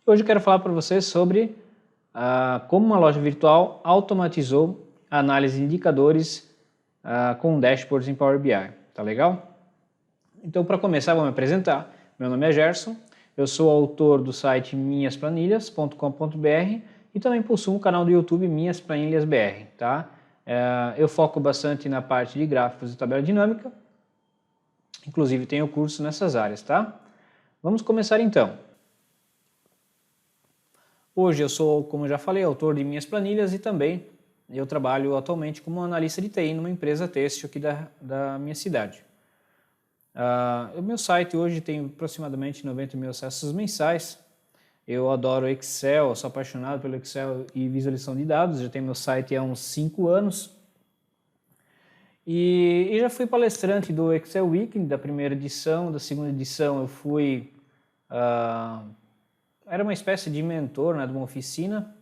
Hoje eu quero falar para você sobre como uma loja virtual automatizou a análise de indicadores com dashboards em Power BI. Tá legal? Então, para começar, vou me apresentar. Meu nome é Gerson, eu sou autor do site minhasplanilhas.com.br e também possuo um canal do YouTube Minhas Planilhas BR. Tá? Eu foco bastante na parte de gráficos e tabela dinâmica, inclusive tenho curso nessas áreas. Tá? Vamos começar então. Hoje eu sou, como eu já falei, autor de Minhas Planilhas e também eu trabalho atualmente como analista de TI numa empresa têxtil aqui da minha cidade. O meu site hoje tem aproximadamente 90 mil acessos mensais. Eu adoro Excel, sou apaixonado pelo Excel e visualização de dados, já tenho meu site há uns 5 anos. E já fui palestrante do Excel Week, da primeira edição, da segunda edição eu fui... era uma espécie de mentor, né, de uma oficina.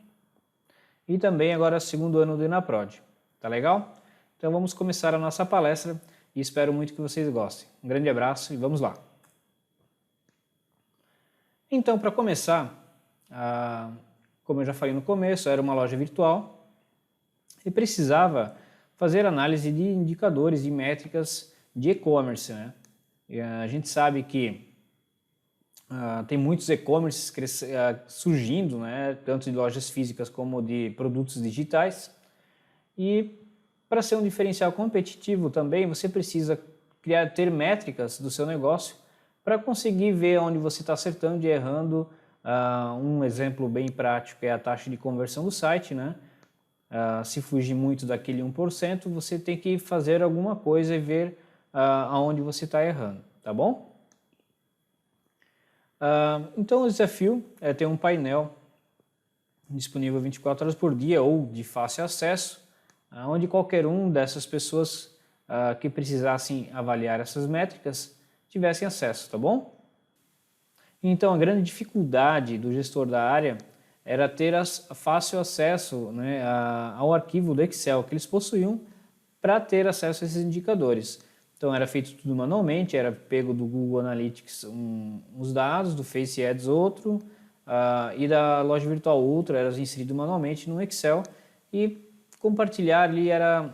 E também agora segundo ano do Inaprod. Tá legal? Então vamos começar a nossa palestra e espero muito que vocês gostem. Um grande abraço e vamos lá. Então, para começar, como eu já falei no começo, era uma loja virtual e precisava fazer análise de indicadores e métricas de e-commerce, né? E a gente sabe que tem muitos e-commerces surgindo, né, tanto de lojas físicas como de produtos digitais. E para ser um diferencial competitivo também, você precisa ter métricas do seu negócio para conseguir ver onde você está acertando e errando. Um exemplo bem prático é a taxa de conversão do site, né? Se fugir muito daquele 1%, você tem que fazer alguma coisa e ver aonde você está errando, tá bom? Então o desafio é ter um painel disponível 24 horas por dia ou de fácil acesso, onde qualquer um dessas pessoas que precisassem avaliar essas métricas tivessem acesso, tá bom? Então a grande dificuldade do gestor da área era ter fácil acesso, né, ao arquivo do Excel que eles possuíam para ter acesso a esses indicadores. Então era feito tudo manualmente, era pego do Google Analytics uns dados, do Face Ads outro, e da loja virtual outro, era inserido manualmente no Excel, e compartilhar ali era,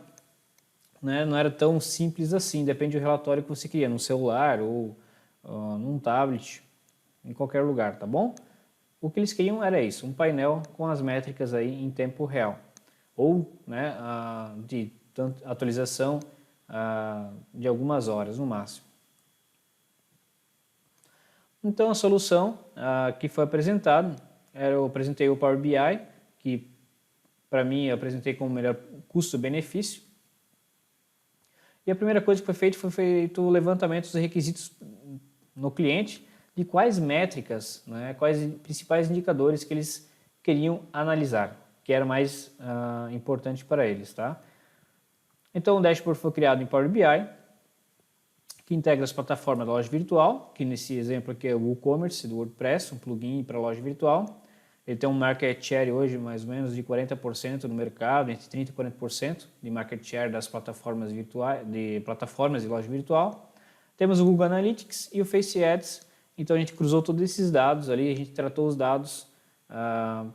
né, não era tão simples assim, depende do relatório que você queria, no celular ou num tablet, em qualquer lugar, tá bom? O que eles queriam era isso, um painel com as métricas aí em tempo real, ou, né, de atualização de algumas horas no máximo. Então a solução que foi apresentada, eu apresentei o Power BI, que para mim eu apresentei como melhor custo-benefício. E a primeira coisa que foi feito o levantamento dos requisitos no cliente, de quais métricas, né, quais principais indicadores que eles queriam analisar, que era mais importante para eles, tá? Então o dashboard foi criado em Power BI, que integra as plataformas da loja virtual, que nesse exemplo aqui é o WooCommerce do WordPress, um plugin para a loja virtual. Ele tem um market share hoje mais ou menos de 40% no mercado, entre 30% e 40% de market share das plataformas virtuais, de plataformas de loja virtual. Temos o Google Analytics e o Face Ads, então a gente cruzou todos esses dados ali, a gente tratou os dados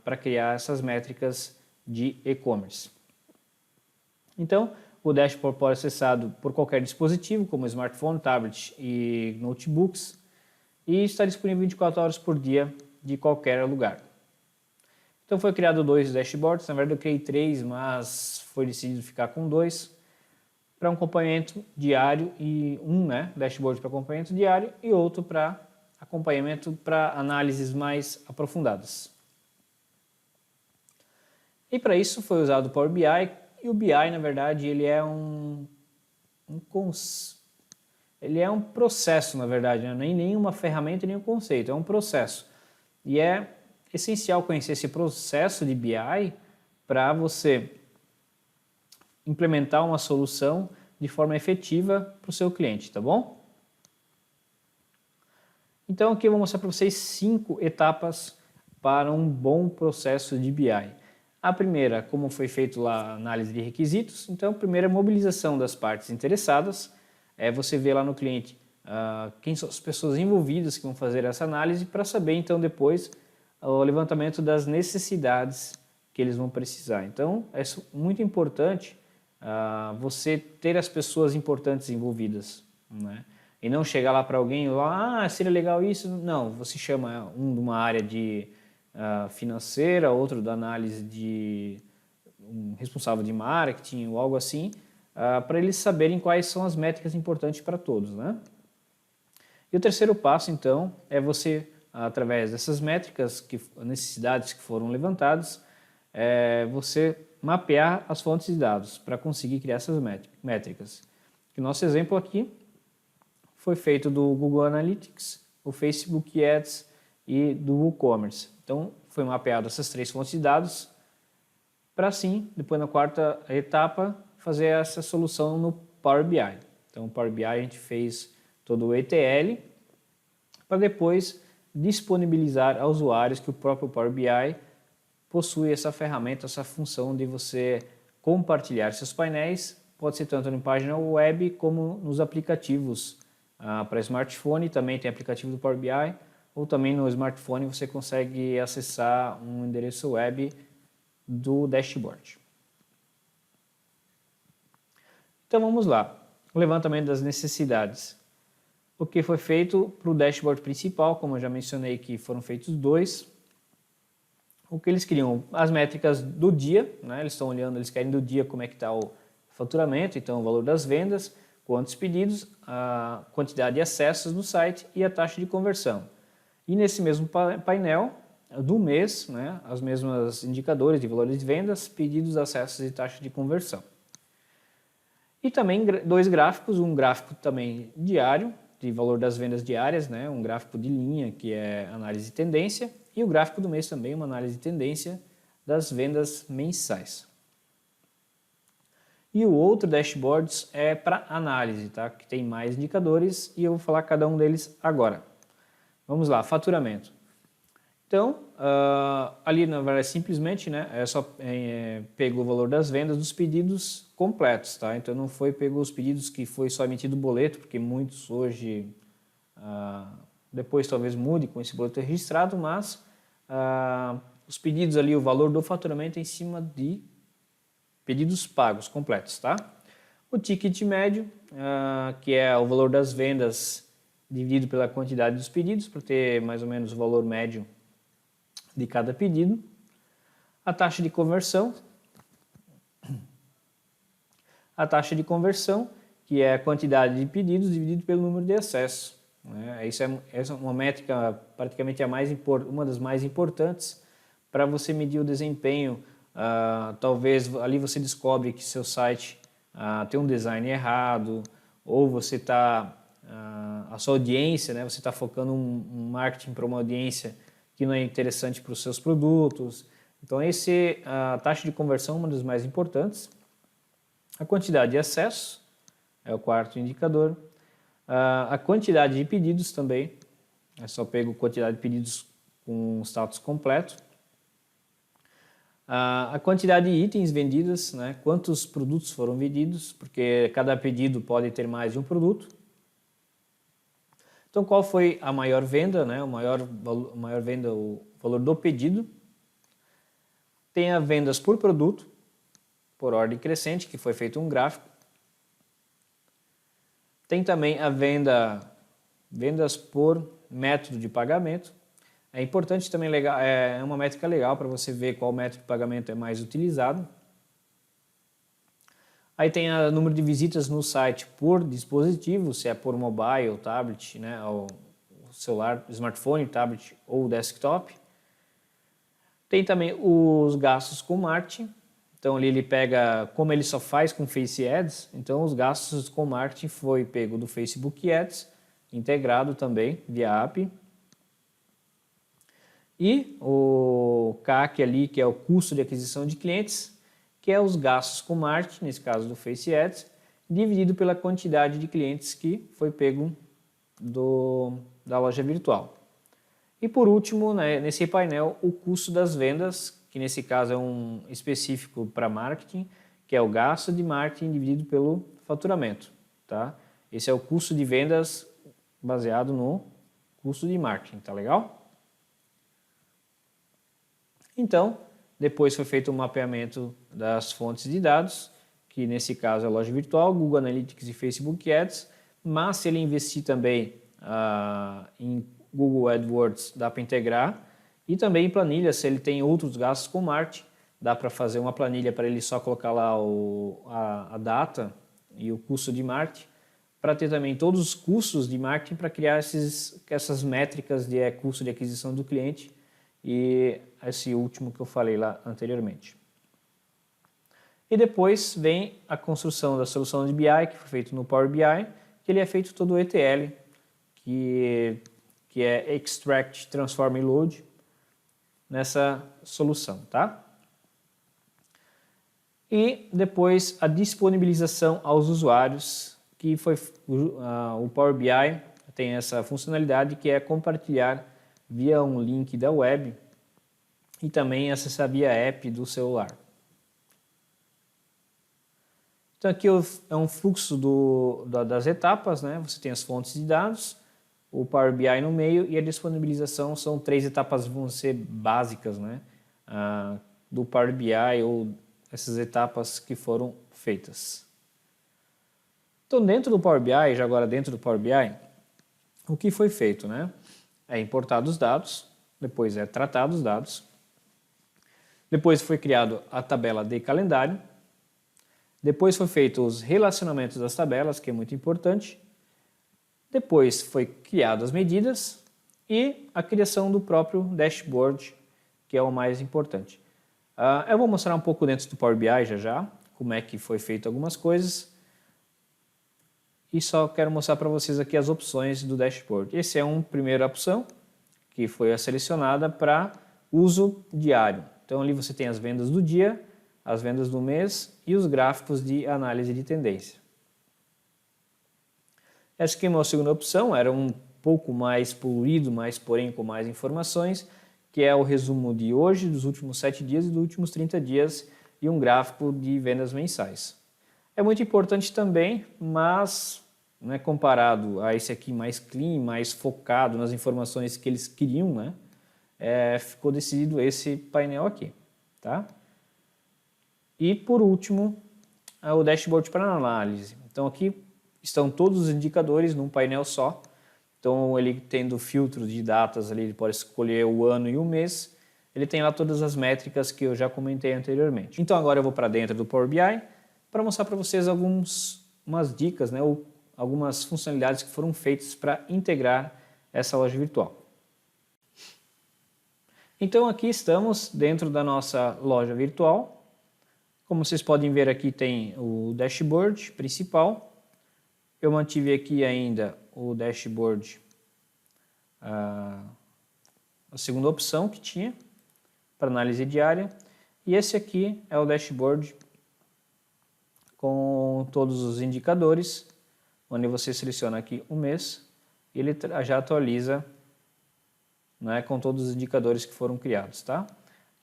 para criar essas métricas de e-commerce. Então, o dashboard pode ser acessado por qualquer dispositivo, como smartphone, tablet e notebooks, e está disponível 24 horas por dia de qualquer lugar. Então foi criado 2 dashboards, na verdade eu criei 3, mas foi decidido ficar com 2, para um acompanhamento diário e dashboard para acompanhamento diário e outro para acompanhamento para análises mais aprofundadas. E para isso foi usado o Power BI. E o BI, na verdade, ele é um processo, na verdade, né? Nem uma ferramenta, nem um conceito, é um processo. E é essencial conhecer esse processo de BI para você implementar uma solução de forma efetiva para o seu cliente, tá bom? Então aqui eu vou mostrar para vocês 5 etapas para um bom processo de BI. A primeira, como foi feito lá a análise de requisitos, então a primeira é a mobilização das partes interessadas, você vê lá no cliente quem são as pessoas envolvidas que vão fazer essa análise para saber então depois o levantamento das necessidades que eles vão precisar. Então, é muito importante você ter as pessoas importantes envolvidas, né? E não chegar lá para alguém e falar, seria legal isso. Não, você chama um de uma área de financeira, outro da análise de um responsável de marketing ou algo assim, para eles saberem quais são as métricas importantes para todos, né? E o terceiro passo, então, é você, através dessas métricas, necessidades que foram levantadas, você mapear as fontes de dados para conseguir criar essas métricas. O nosso exemplo aqui foi feito do Google Analytics, o Facebook Ads e do WooCommerce. Então, foi mapeado essas 3 fontes de dados para sim, depois na quarta etapa, fazer essa solução no Power BI. Então, no Power BI a gente fez todo o ETL para depois disponibilizar a usuários que o próprio Power BI possui essa ferramenta, essa função de você compartilhar seus painéis, pode ser tanto em página web como nos aplicativos para smartphone, também tem aplicativo do Power BI, ou também no smartphone você consegue acessar um endereço web do dashboard. Então vamos lá, o levantamento das necessidades. O que foi feito para o dashboard principal, como eu já mencionei que foram feitos 2. O que eles queriam? As métricas do dia, né? Eles estão olhando, eles querem do dia como é que está o faturamento, então o valor das vendas, quantos pedidos, a quantidade de acessos no site e a taxa de conversão. E nesse mesmo painel do mês, né, as mesmas indicadores de valores de vendas, pedidos, acessos e taxa de conversão. E também 2 gráficos, um gráfico também diário, de valor das vendas diárias, né, um gráfico de linha que é análise de tendência, e o gráfico do mês também, uma análise de tendência das vendas mensais. E o outro dashboards é para análise, tá? Que tem mais indicadores e eu vou falar cada um deles agora. Vamos lá, faturamento. Então, ali na verdade simplesmente, né, pegou o valor das vendas dos pedidos completos, tá? Então não foi pegou os pedidos que foi só emitido o boleto, porque muitos hoje, depois talvez mude com esse boleto registrado, mas os pedidos ali, o valor do faturamento é em cima de pedidos pagos completos, tá? O ticket médio, que é o valor das vendas dividido pela quantidade dos pedidos, para ter mais ou menos o valor médio de cada pedido. A taxa de conversão. A taxa de conversão, que é a quantidade de pedidos dividido pelo número de acessos, né? Essa é uma métrica praticamente uma das mais importantes para você medir o desempenho. Talvez ali você descobre que seu site tem um design errado, ou você está, a sua audiência, né, você está focando um marketing para uma audiência que não é interessante para os seus produtos. Então a taxa de conversão é uma das mais importantes. A quantidade de acessos é o quarto indicador. A quantidade de pedidos também, é só pego quantidade de pedidos com status completo. A quantidade de itens vendidos, né? Quantos produtos foram vendidos, porque cada pedido pode ter mais de um produto. Então, qual foi a maior venda, né? A maior venda, o valor do pedido. Tem as vendas por produto, por ordem crescente, que foi feito um gráfico. Tem também a vendas por método de pagamento. É importante também, é uma métrica legal para você ver qual método de pagamento é mais utilizado. Aí tem o número de visitas no site por dispositivo, se é por mobile, tablet, né, ou celular, smartphone, tablet ou desktop. Tem também os gastos com marketing. Então ali ele pega, como ele só faz com Face Ads, então os gastos com marketing foi pego do Facebook Ads, integrado também via API. E o CAC ali, que é o custo de aquisição de clientes, que é os gastos com marketing, nesse caso do Face Ads, dividido pela quantidade de clientes que foi pego da loja virtual. E por último, né, nesse painel, o custo das vendas, que nesse caso é um específico para marketing, que é o gasto de marketing dividido pelo faturamento. Tá? Esse é o custo de vendas baseado no custo de marketing, tá legal? Então, depois foi feito um mapeamento das fontes de dados, que nesse caso é a loja virtual, Google Analytics e Facebook Ads, mas se ele investir também em Google AdWords, dá para integrar, e também em planilha, se ele tem outros gastos com marketing, dá para fazer uma planilha para ele só colocar lá a data e o custo de marketing, para ter também todos os custos de marketing para criar essas métricas de custo de aquisição do cliente e esse último que eu falei lá anteriormente. E depois vem a construção da solução de BI, que foi feito no Power BI, que ele é feito todo o ETL, que é Extract, Transform e Load, nessa solução, tá? E depois a disponibilização aos usuários, que foi o Power BI tem essa funcionalidade que é compartilhar via um link da web e também acessar via app do celular. Então aqui é um fluxo das etapas, né? Você tem as fontes de dados, o Power BI no meio e a disponibilização são 3 etapas que vão ser básicas, né? Do Power BI ou essas etapas que foram feitas. Então dentro do Power BI, já agora dentro do Power BI, o que foi feito, né? É importado os dados, depois é tratado os dados, depois foi criado a tabela de calendário, depois foi feito os relacionamentos das tabelas, que é muito importante, depois foi criado as medidas e a criação do próprio dashboard, que é o mais importante. Eu vou mostrar um pouco dentro do Power BI já, como é que foi feito algumas coisas. E só quero mostrar para vocês aqui as opções do dashboard. Essa é uma primeira opção, que foi a selecionada para uso diário. Então ali você tem as vendas do dia, as vendas do mês e os gráficos de análise de tendência. Essa aqui é uma segunda opção, era um pouco mais poluído, mas porém com mais informações, que é o resumo de hoje, dos últimos 7 dias e dos últimos 30 dias e um gráfico de vendas mensais. É muito importante também, mas né, comparado a esse aqui mais clean, mais focado nas informações que eles queriam, né, ficou decidido esse painel aqui. Tá? E por último, o dashboard para análise. Então aqui estão todos os indicadores num painel só. Então ele tendo filtros de datas ali, ele pode escolher o ano e o mês. Ele tem lá todas as métricas que eu já comentei anteriormente. Então agora eu vou para dentro do Power BI para mostrar para vocês umas dicas, né, ou algumas funcionalidades que foram feitas para integrar essa loja virtual. Então aqui estamos dentro da nossa loja virtual. Como vocês podem ver aqui tem o dashboard principal. Eu mantive aqui ainda o dashboard, a segunda opção que tinha para análise diária. E esse aqui é o dashboard com todos os indicadores, onde você seleciona aqui o mês e ele já atualiza, né, com todos os indicadores que foram criados. Tá?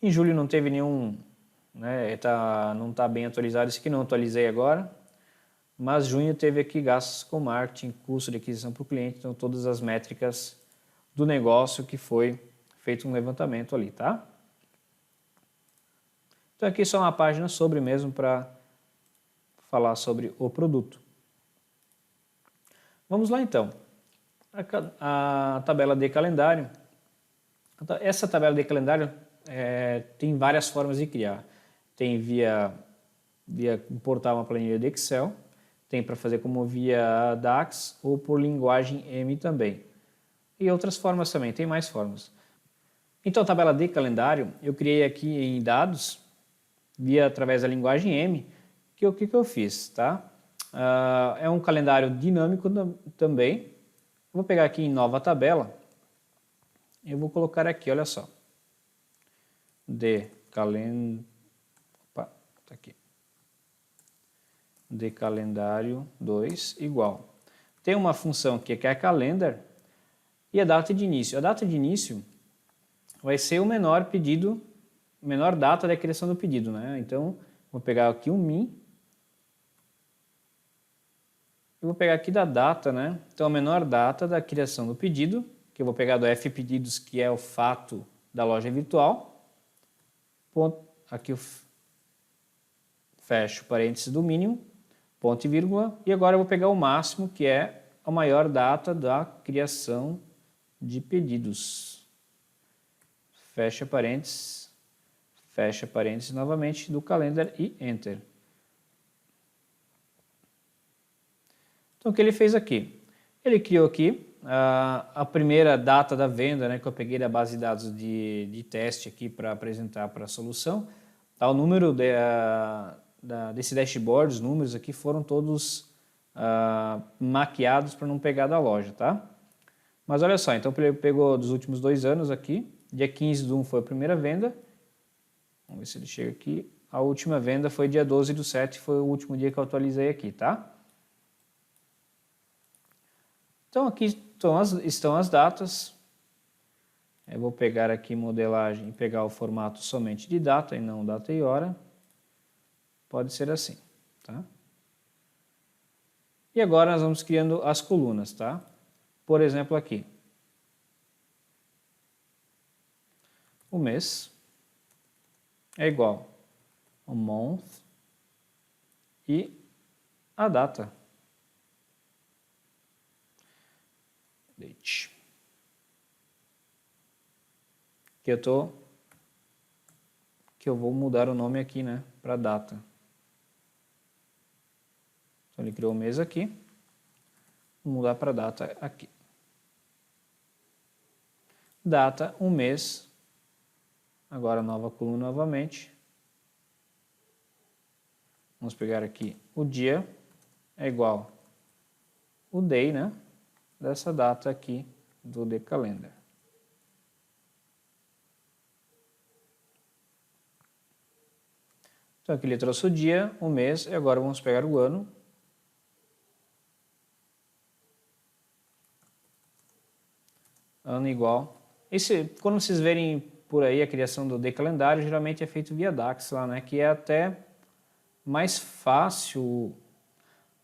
Em julho não teve nenhum, né, não está bem atualizado, esse aqui não atualizei agora. Mas junho teve aqui gastos com marketing, custo de aquisição para o cliente, então todas as métricas do negócio que foi feito um levantamento ali, tá? Então aqui só uma página sobre mesmo para falar sobre o produto. Vamos lá então. A tabela de calendário. Essa tabela de calendário tem várias formas de criar. Tem via importar uma planilha de Excel. Tem para fazer como via DAX ou por linguagem M também. E outras formas também, tem mais formas. Então a tabela de calendário eu criei aqui em dados, através da linguagem M, que o que eu fiz, tá? É um calendário dinâmico também. Vou pegar aqui em nova tabela, eu vou colocar aqui, olha só. De calendário 2 igual. Tem uma função aqui que é a calendar e a data de início. A data de início vai ser o menor data da criação do pedido, né? Então, vou pegar aqui o min. Eu vou pegar aqui da data, né? Então, a menor data da criação do pedido, que eu vou pegar do fpedidos, que é o fato da loja virtual. ponto, aqui eu fecho parênteses do mínimo, ponto e vírgula, e agora eu vou pegar o máximo, que é a maior data da criação de pedidos. Fecha parênteses novamente do calendar e Enter. Então, o que ele fez aqui? Ele criou aqui a primeira data da venda, né, que eu peguei da base de dados de teste aqui para apresentar para a solução. Tá, o número desse dashboard, os números aqui foram todos maquiados para não pegar da loja, tá? Mas olha só, então ele pegou dos últimos 2 anos aqui, dia 15/1 foi a primeira venda, vamos ver se ele chega aqui, a última venda foi dia 12/7, foi o último dia que eu atualizei aqui, tá? Então aqui estão as datas, eu vou pegar aqui modelagem e pegar o formato somente de data e não data e hora, pode ser assim, tá? E agora nós vamos criando as colunas, tá? Por exemplo aqui, o mês é igual ao month e a data. Date. Que eu vou mudar o nome aqui, né, para data. Então ele criou o mês aqui, vou mudar para data aqui. Data, um mês, agora nova coluna novamente. Vamos pegar aqui o dia, é igual o day, né, dessa data aqui do The Calendar. Então aqui ele trouxe o dia, o mês, e agora vamos pegar o ano. Ano igual. Quando vocês verem por aí a criação do calendário, geralmente é feito via DAX lá, né? Que é até mais fácil.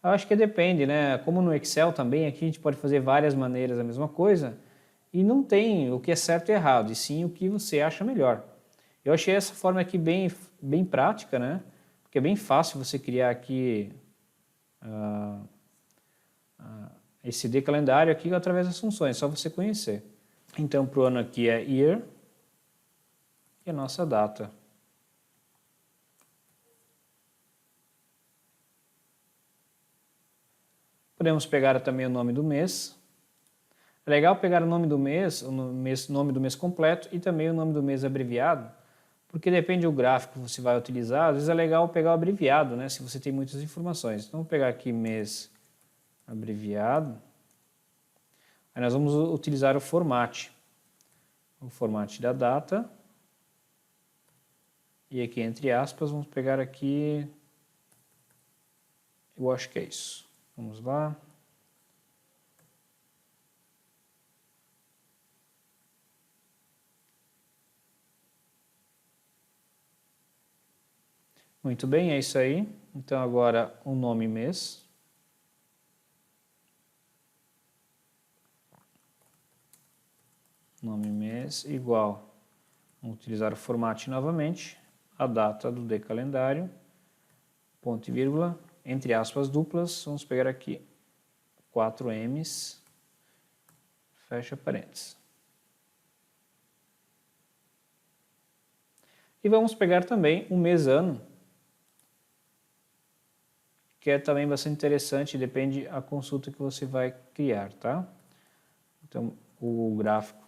Eu acho que depende, né? Como no Excel também, aqui a gente pode fazer várias maneiras a mesma coisa e não tem o que é certo e errado, e sim o que você acha melhor. Eu achei essa forma aqui bem prática, né? Porque é bem fácil você criar aqui esse calendário aqui através das funções, só você conhecer. Então, para o ano aqui é year e a nossa data. Podemos pegar também o nome do mês. É legal pegar o nome do mês, nome do mês completo e também o nome do mês abreviado, porque depende do gráfico que você vai utilizar, às vezes é legal pegar o abreviado, né, se você tem muitas informações. Então, vou pegar aqui mês abreviado. Aí nós vamos utilizar o format da data. E aqui, entre aspas, vamos pegar aqui, eu acho que é isso. Vamos lá. Muito bem, é isso aí. Então agora o nome mês. Nome mês igual. Vamos utilizar o format novamente. A data do calendário. Ponto e vírgula. Entre aspas duplas. Vamos pegar aqui 4 M's. Fecha parênteses. E vamos pegar também o mês-ano, que é também bastante interessante, depende da consulta que você vai criar, tá? Então, o gráfico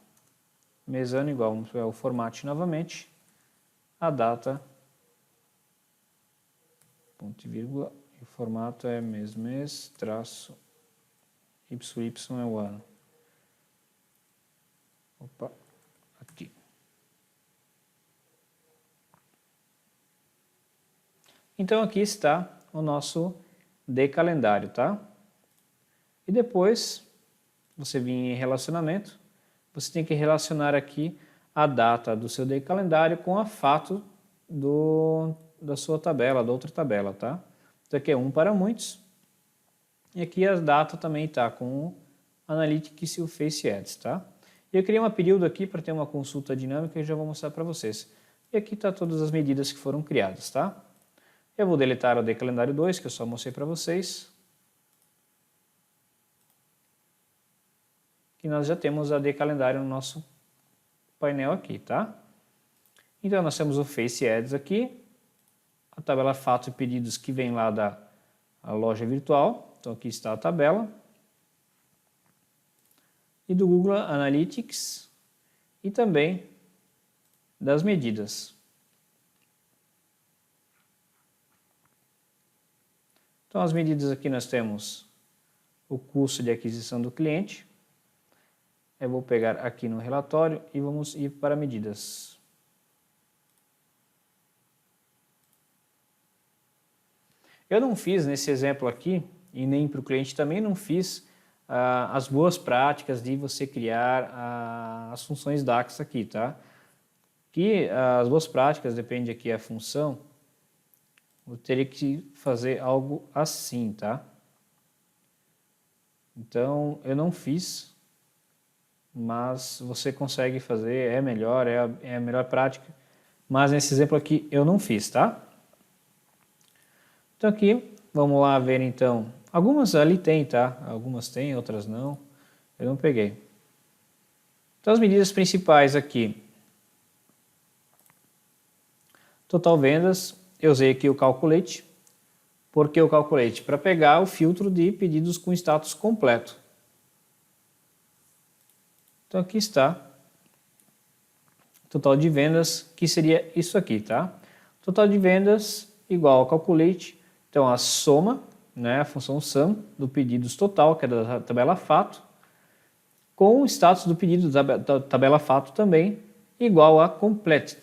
mês-ano igual, vamos pegar o format novamente, a data, ponto e vírgula, e o formato é mês, traço, YY é o ano. Opa, aqui. Então aqui está o nosso calendário, tá? E depois, você vir em relacionamento, você tem que relacionar aqui a data do seu calendário com a fato da sua tabela, da outra tabela, tá? Então aqui é um para muitos. E aqui a data também está com o Analytics e o Face Ads, tá? E eu criei uma período aqui para ter uma consulta dinâmica e já vou mostrar para vocês. E aqui está todas as medidas que foram criadas, tá? Eu vou deletar o Decalendário 2, que eu só mostrei para vocês. Que nós já temos a Decalendário no nosso painel aqui, tá? Então nós temos o Face Ads aqui, a tabela fatos e pedidos que vem lá da loja virtual. Então aqui está a tabela. E do Google Analytics e também das medidas. Então as medidas aqui nós temos o custo de aquisição do cliente. Eu vou pegar aqui no relatório e vamos ir para medidas. Eu não fiz nesse exemplo aqui, e nem para o cliente também não fiz as boas práticas de você criar as funções DAX aqui, tá? Que as boas práticas, depende aqui da função, eu teria que fazer algo assim, tá? Então, eu não fiz, mas você consegue fazer, é melhor, é a melhor prática, mas nesse exemplo aqui eu não fiz, tá? Então aqui, vamos lá ver então, algumas ali tem, tá? Algumas tem, outras não, eu não peguei. Então as medidas principais aqui, total vendas, eu usei aqui o Calculate. Por que o Calculate? Para pegar o filtro de pedidos com status completo. Então aqui está, total de vendas, que seria isso aqui, tá? Total de vendas igual ao Calculate, então a soma, né, a função sum do pedidos total, que é da tabela fato, com o status do pedido da tabela fato também, igual a completed,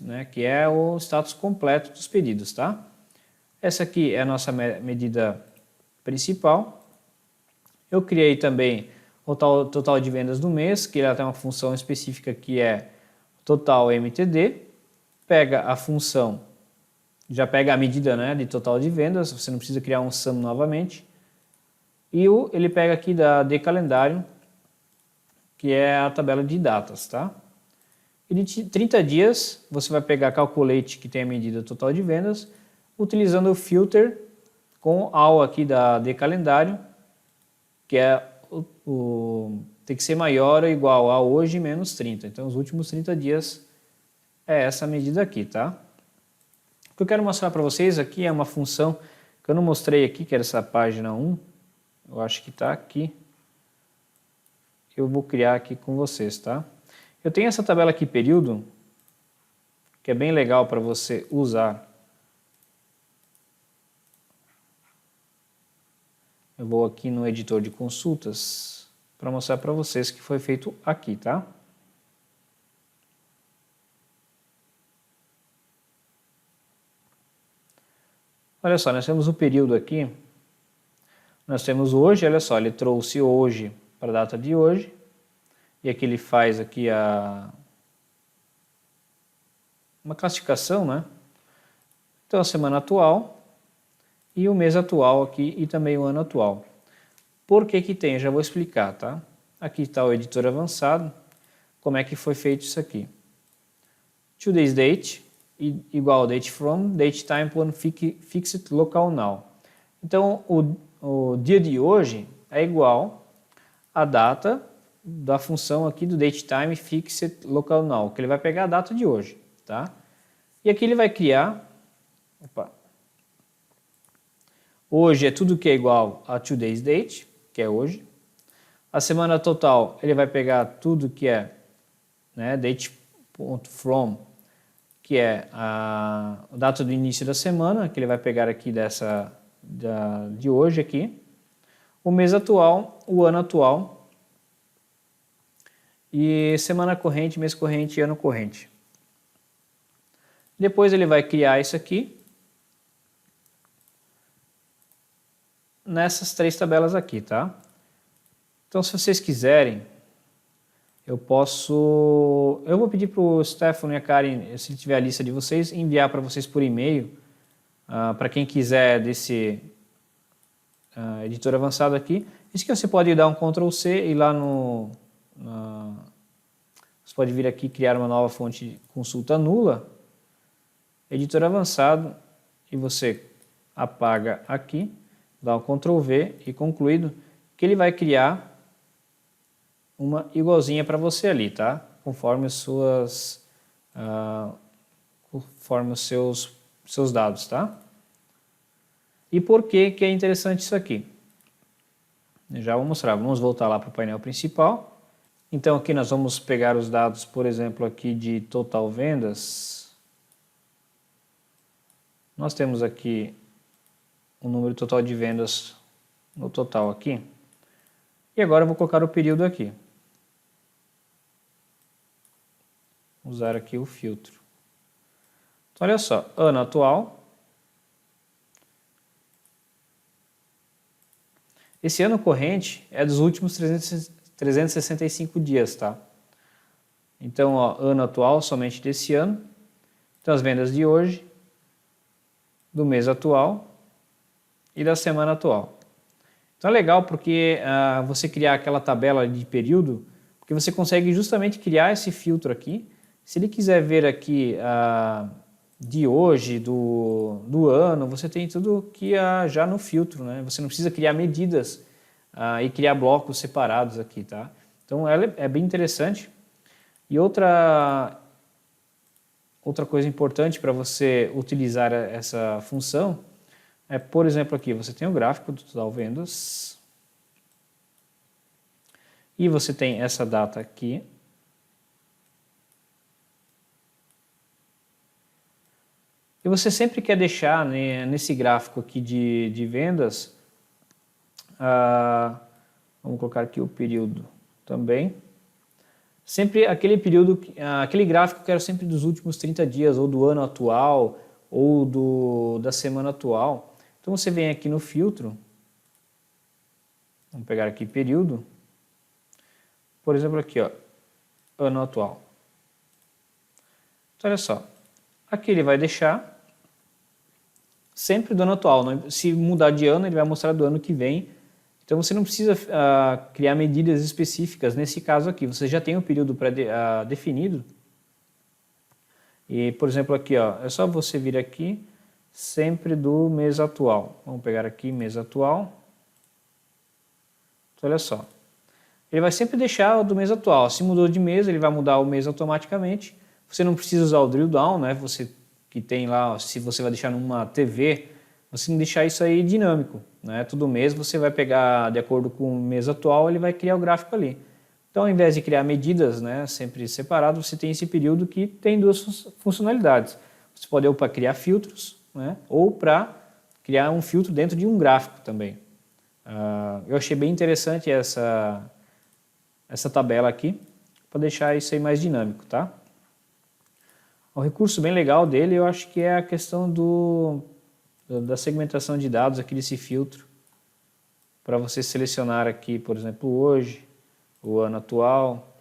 né, que é o status completo dos pedidos, tá? Essa aqui é a nossa medida principal. Eu criei também o total de vendas do mês, que ela tem uma função específica que é total MTD, pega a função, já pega a medida, né, de total de vendas, você não precisa criar um sum novamente, e ele pega aqui de calendário, que é a tabela de datas, tá? E de 30 dias, você vai pegar Calculate, que tem a medida total de vendas, utilizando o filter com AL aqui de calendário, que é tem que ser maior ou igual a hoje menos 30. Então, os últimos 30 dias é essa medida aqui, tá? O que eu quero mostrar para vocês aqui é uma função que eu não mostrei aqui, que era essa página 1. Eu acho que está aqui. Eu vou criar aqui com vocês, tá? Eu tenho essa tabela aqui, período, que é bem legal para você usar. Eu vou aqui no editor de consultas para mostrar para vocês que foi feito aqui, tá? Olha só, nós temos o período aqui. Nós temos hoje, olha só, ele trouxe hoje para a data de hoje. E aqui ele faz aqui uma classificação, né? Então a semana atual e o mês atual aqui e também o ano atual. Por que que tem? Já vou explicar, tá? Aqui está o editor avançado. Como é que foi feito isso aqui? Today's date igual date from, date time fixed local now. Então o dia de hoje é igual à data da função aqui do datetime fixed local now, que ele vai pegar a data de hoje, tá? E aqui ele vai criar, hoje é tudo que é igual a today's date, que é hoje. A semana total, ele vai pegar tudo que é, né, date.from, que é a data do início da semana, que ele vai pegar aqui de hoje aqui. O mês atual, o ano atual, e semana corrente, mês corrente e ano corrente. Depois ele vai criar isso aqui nessas três tabelas aqui, tá? Então, se vocês quiserem, eu vou pedir para o Stefano e a Karen, se tiver a lista de vocês, enviar para vocês por e-mail, para quem quiser desse editor avançado aqui. Isso que você pode dar um Ctrl+C e ir lá no Você pode vir aqui criar uma nova fonte de consulta nula, editor avançado, e você apaga aqui, dá um Ctrl V e concluído, que ele vai criar uma igualzinha para você ali, tá? Conforme conforme os seus dados, tá? E por que é interessante isso aqui? Eu já vou mostrar. Vamos voltar lá para o painel principal. Então aqui nós vamos pegar os dados, por exemplo, aqui de total vendas. Nós temos aqui o número total de vendas no total aqui. E agora eu vou colocar o período aqui. Usar aqui o filtro. Então olha só, ano atual. Esse ano corrente é dos últimos 365 dias, tá? Então, ó, ano atual somente desse ano. Então, as vendas de hoje, do mês atual e da semana atual. Então, é legal porque você criar aquela tabela de período, porque você consegue justamente criar esse filtro aqui. Se ele quiser ver aqui de hoje, do ano, você tem tudo aqui já no filtro, né? Você não precisa criar medidas e criar blocos separados aqui, tá? Então ela é bem interessante. E outra coisa importante para você utilizar essa função é, por exemplo, aqui você tem o gráfico do total vendas e você tem essa data aqui. E você sempre quer deixar, né, nesse gráfico aqui de vendas, vamos colocar aqui o período também, sempre aquele período, aquele gráfico que era sempre dos últimos 30 dias, ou do ano atual, ou da semana atual. Então você vem aqui no filtro, vamos pegar aqui período, por exemplo aqui, ó, ano atual. Então olha só, aqui ele vai deixar sempre do ano atual. Se mudar de ano, ele vai mostrar do ano que vem. Então você não precisa criar medidas específicas nesse caso aqui. Você já tem um período pré-definido. E, por exemplo, aqui, ó, é só você vir aqui sempre do mês atual. Vamos pegar aqui mês atual. Então, olha só. Ele vai sempre deixar o do mês atual. Se mudou de mês, ele vai mudar o mês automaticamente. Você não precisa usar o drill down, né? Você que tem lá, se você vai deixar numa TV, você tem que deixar isso aí dinâmico, né? Todo mês você vai pegar, de acordo com o mês atual, ele vai criar o gráfico ali. Então, ao invés de criar medidas, né, sempre separado, você tem esse período que tem duas funcionalidades. Você pode ou para criar filtros, né, ou para criar um filtro dentro de um gráfico também. Eu achei bem interessante essa tabela aqui, para deixar isso aí mais dinâmico, tá? Um recurso bem legal dele, eu acho que é a questão da segmentação de dados aqui desse filtro, para você selecionar aqui, por exemplo, hoje, o ano atual.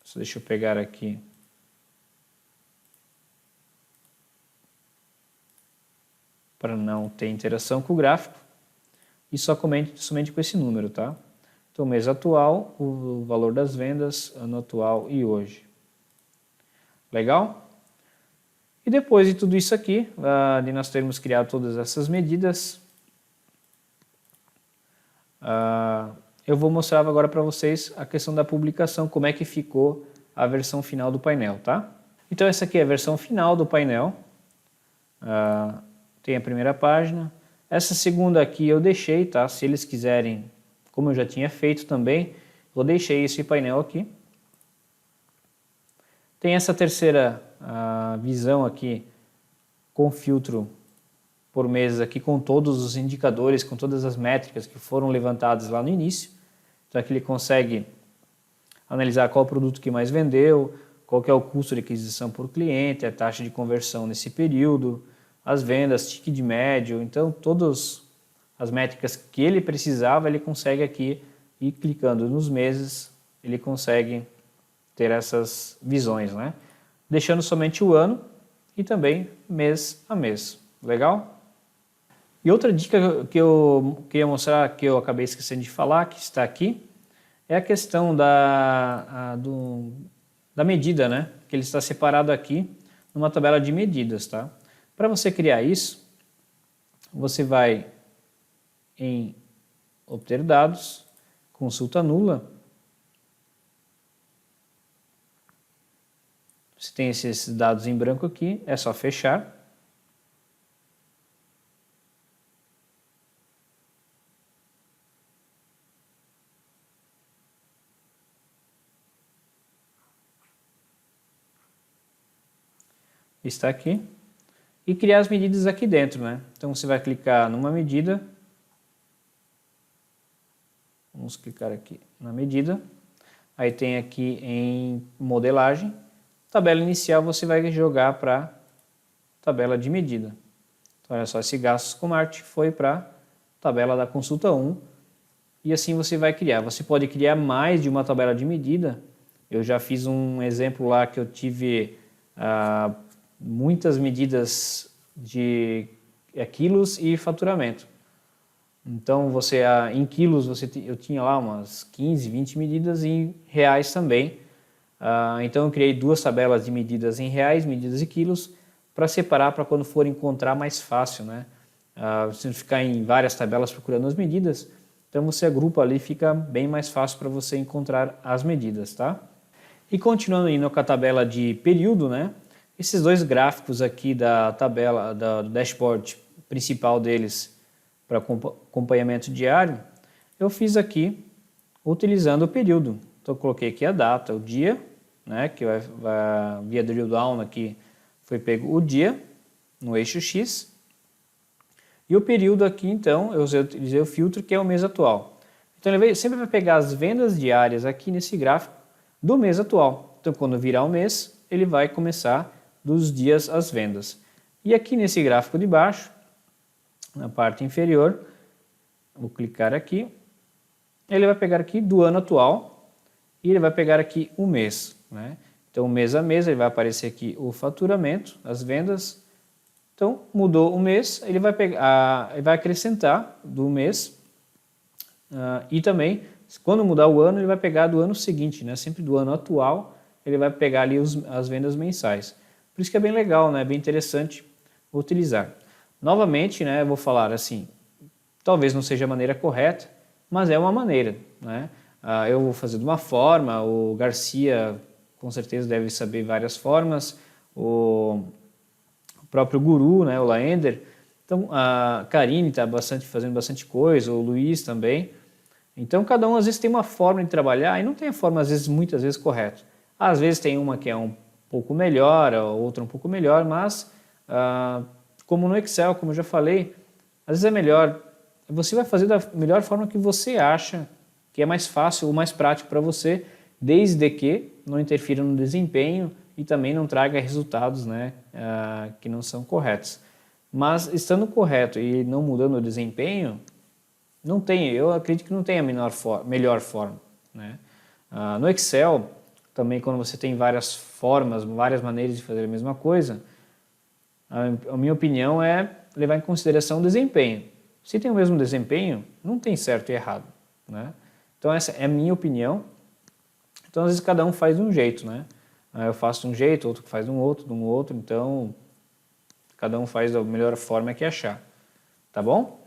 Só deixa eu pegar aqui. Para não ter interação com o gráfico. E somente com esse número, tá? Então, mês atual, o valor das vendas, ano atual e hoje. Legal? E depois de tudo isso aqui, de nós termos criado todas essas medidas, eu vou mostrar agora para vocês a questão da publicação, como é que ficou a versão final do painel, tá? Então essa aqui é a versão final do painel, tem a primeira página, essa segunda aqui eu deixei, tá? Se eles quiserem, como eu já tinha feito também, eu deixei esse painel aqui. Tem essa terceira visão aqui com filtro por mês aqui, com todos os indicadores, com todas as métricas que foram levantadas lá no início. Então aqui ele consegue analisar qual produto que mais vendeu, qual que é o custo de aquisição por cliente, a taxa de conversão nesse período, as vendas, ticket médio. Então todas as métricas que ele precisava, ele consegue aqui ir clicando nos meses, ele consegue ter essas visões, né? Deixando somente o ano e também mês a mês. Legal? E outra dica que eu queria mostrar, que eu acabei esquecendo de falar, que está aqui, é a questão da medida, né? Que ele está separado aqui numa tabela de medidas, tá? Para você criar isso, você vai em obter dados, consulta nula. Você tem esses dados em branco aqui, é só fechar. Está aqui. E criar as medidas aqui dentro, né? Então você vai clicar numa medida. Vamos clicar aqui na medida. Aí tem aqui em modelagem. Tabela inicial você vai jogar para tabela de medida. Então olha só, esse gastos com arte foi para tabela da consulta 1. E assim você vai criar. Você pode criar mais de uma tabela de medida. Eu já fiz um exemplo lá que eu tive muitas medidas de quilos e faturamento. Então, em quilos eu tinha lá umas 15, 20 medidas e em reais também. Então, eu criei duas tabelas de medidas em reais, medidas e quilos, para separar para quando for encontrar mais fácil, né? Você não ficar em várias tabelas procurando as medidas, então você agrupa ali, fica bem mais fácil para você encontrar as medidas, tá? E continuando indo com a tabela de período, né? Esses dois gráficos aqui da tabela, do dashboard principal deles para acompanhamento diário, eu fiz aqui utilizando o período. Então eu coloquei aqui a data, o dia, né? Que via drill down aqui foi pego o dia no eixo X. E o período aqui, então, eu utilizei o filtro que é o mês atual. Então ele sempre vai pegar as vendas diárias aqui nesse gráfico do mês atual. Então quando virar o mês, ele vai começar dos dias as vendas. E aqui nesse gráfico de baixo, na parte inferior, vou clicar aqui, ele vai pegar aqui do ano atual e ele vai pegar aqui o mês, né? Então mês a mês ele vai aparecer aqui o faturamento, as vendas. Então mudou o mês, ele vai pegar, ele vai acrescentar do mês e também quando mudar o ano ele vai pegar do ano seguinte, né? Sempre do ano atual ele vai pegar ali as vendas mensais. Por isso que é bem legal, né? Bem interessante utilizar. Novamente, né, eu vou falar assim, talvez não seja a maneira correta, mas é uma maneira, né? Eu vou fazer de uma forma, o Garcia com certeza deve saber várias formas, o próprio Guru, né, o Laender, então a Karine está fazendo bastante coisa, o Luiz também. Então cada um às vezes tem uma forma de trabalhar e não tem a forma muitas vezes correta. Às vezes tem uma que é um pouco melhor, a outra um pouco melhor, mas como no Excel, como eu já falei, às vezes é melhor, você vai fazer da melhor forma que você acha que é mais fácil ou mais prático para você, desde que não interfira no desempenho e também não traga resultados, né, que não são corretos. Mas estando correto e não mudando o desempenho, eu acredito que não tem a melhor forma, né? No Excel, também quando você tem várias formas, várias maneiras de fazer a mesma coisa, a minha opinião é levar em consideração o desempenho. Se tem o mesmo desempenho, não tem certo e errado, né? Então essa é a minha opinião. Então às vezes cada um faz de um jeito, né? Eu faço de um jeito, outro faz de um outro, então cada um faz da melhor forma que achar, tá bom?